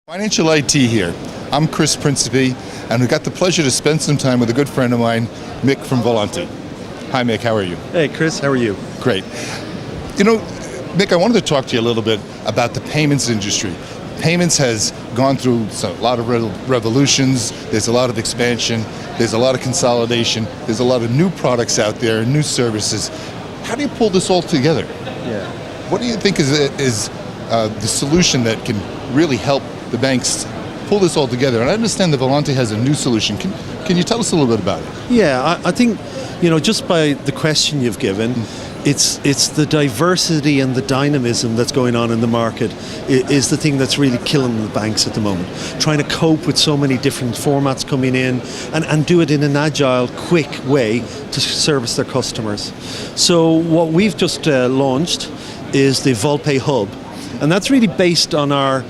Financial IT here. I'm Chris Principe, and we've got the pleasure to spend some time with a good friend of mine, Mick from Volante. Hi Mick, how are you? Hey Chris, how are you? Great. You know, Mick, I wanted to talk to you a little bit about the payments industry. Payments has gone through a lot of revolutions, there's a lot of expansion, there's a lot of consolidation, there's a lot of new products out there, new services. How do you pull this all together? Yeah. What do you think is the solution that can really help the banks pull this all together? And I understand that Volante has a new solution. Can you tell us a little bit about it? Yeah, I think, just by the question you've given, it's the diversity and the dynamism that's going on in the market is the thing that's really killing the banks at the moment. Trying to cope with so many different formats coming in and do it in an agile, quick way to service their customers. So what we've just launched is the Volpe Hub, and that's really based on our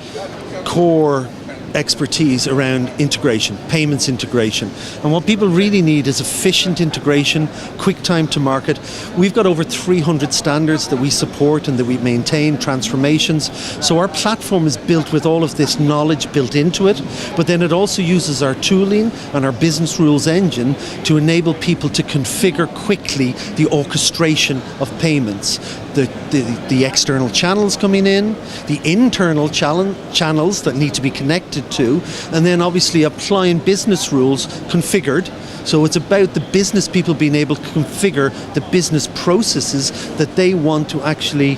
core expertise around integration, payments integration. And what people really need is efficient integration, quick time to market. We've got over 300 standards that we support and that we maintain, transformations. So our platform is built with all of this knowledge built into it, but then it also uses our tooling and our business rules engine to enable people to configure quickly the orchestration of payments. The external channels coming in, the internal channels that need to be connected to, and then obviously applying business rules configured. So it's about the business people being able to configure the business processes that they want to actually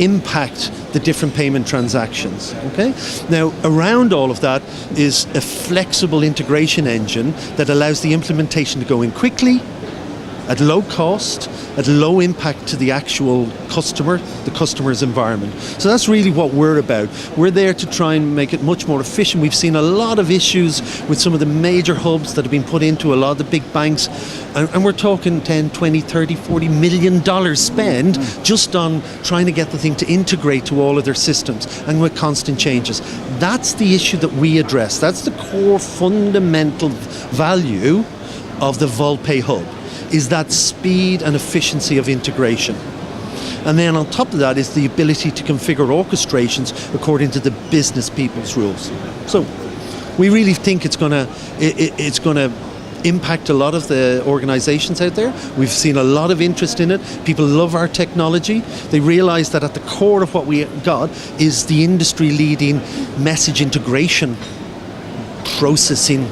impact the different payment transactions. Okay? Now, around all of that is a flexible integration engine that allows the implementation to go in quickly, at low cost, at low impact to the actual customer, the customer's environment. So that's really what we're about. We're there to try and make it much more efficient. We've seen a lot of issues with some of the major hubs that have been put into a lot of the big banks, and we're talking 10, 20, 30, $40 million spend just on trying to get the thing to integrate to all of their systems and with constant changes. That's the issue that we address. That's the core fundamental value of the Volpe Hub, is that speed and efficiency of integration. And then on top of that is the ability to configure orchestrations according to the business people's rules. So we really think it's going to impact a lot of the organizations out there. We've seen a lot of interest in it. People love our technology. They realize that at the core of what we got is the industry-leading message integration processing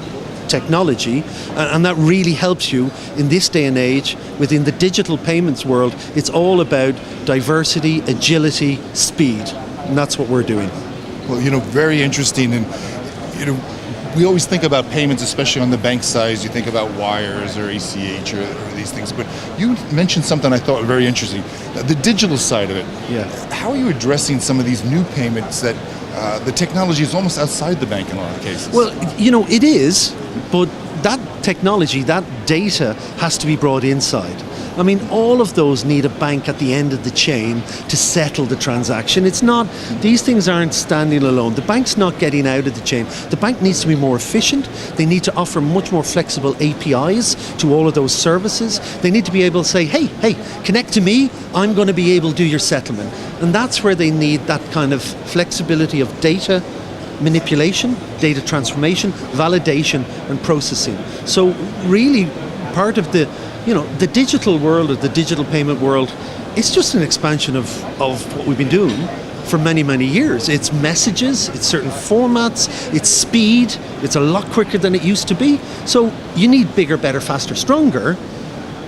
technology, and that really helps you in this day and age within the digital payments world. It's all about diversity, agility, speed, and that's what we're doing. Well, very interesting. And we always think about payments, especially on the bank side. You think about wires or ACH or these things, but you mentioned something I thought very interesting, the digital side of it. Yeah. How are you addressing some of these new payments that the technology is almost outside the bank in a lot of cases? Well, it is, but that technology, that data has to be brought inside. I mean, all of those need a bank at the end of the chain to settle the transaction. These things aren't standing alone. The bank's not getting out of the chain. The bank needs to be more efficient. They need to offer much more flexible APIs to all of those services. They need to be able to say, hey, connect to me, I'm going to be able to do your settlement. And that's where they need that kind of flexibility of data manipulation, data transformation, validation, and processing. So really part of the digital world, or the digital payment world, it's just an expansion of what we've been doing for many, many years. It's messages, it's certain formats, it's speed, it's a lot quicker than it used to be. So you need bigger, better, faster, stronger,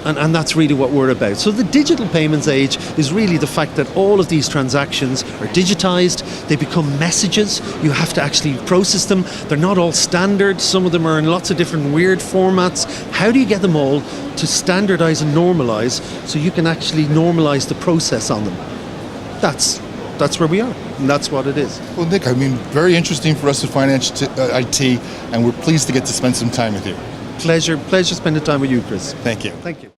and that's really what we're about. So the digital payments age is really the fact that all of these transactions are digitized, they become messages, you have to actually process them, they're not all standard, some of them are in lots of different weird formats. How do you get them all to standardize and normalize so you can actually normalize the process on them? That's where we are, and that's what it is. Well, Nick, very interesting for us at Financial IT, and we're pleased to get to spend some time with you. Pleasure spending time with you, Chris. Thank you. Thank you.